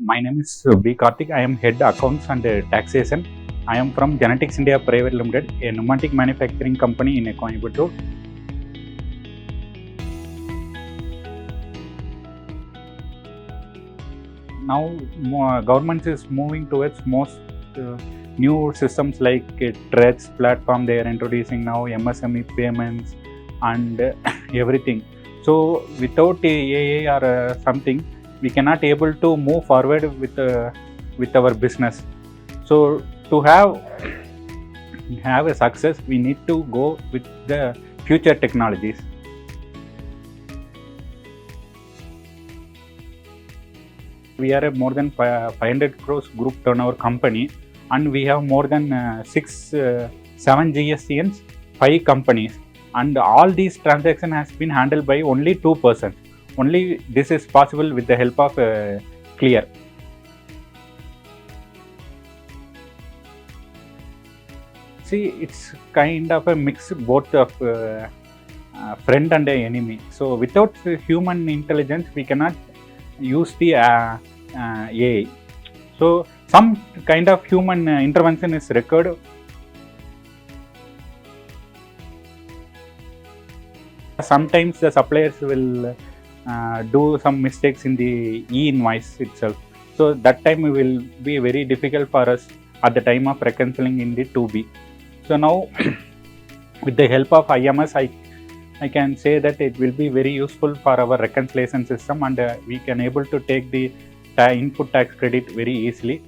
My name is B. Karthik. I am Head Accounts and Taxation. I am from Genetics India Pvt, Limited, a pneumatic manufacturing company in Coimbatore. Now, government is moving towards most new systems like TReDS platform. They are introducing now MSME payments and everything. So, without AA or something, we cannot able to move forward with our business. So to have a success, we need to go with the future technologies. We are a more than 500 crores group turnover company, and we have more than 7 GSTs, 5 companies, and all these transactions has been handled by only 2%. Only this is possible with the help of Clear. See, it's kind of a mix both of friend and enemy. So without human intelligence, we cannot use the AI. So some kind of human intervention is required. Sometimes the suppliers will do some mistakes in the e-invoice itself. So that time will be very difficult for us at the time of reconciling in the 2B. So now with the help of IMS, I can say that it will be very useful for our reconciliation system, and we can able to take the input tax credit very easily.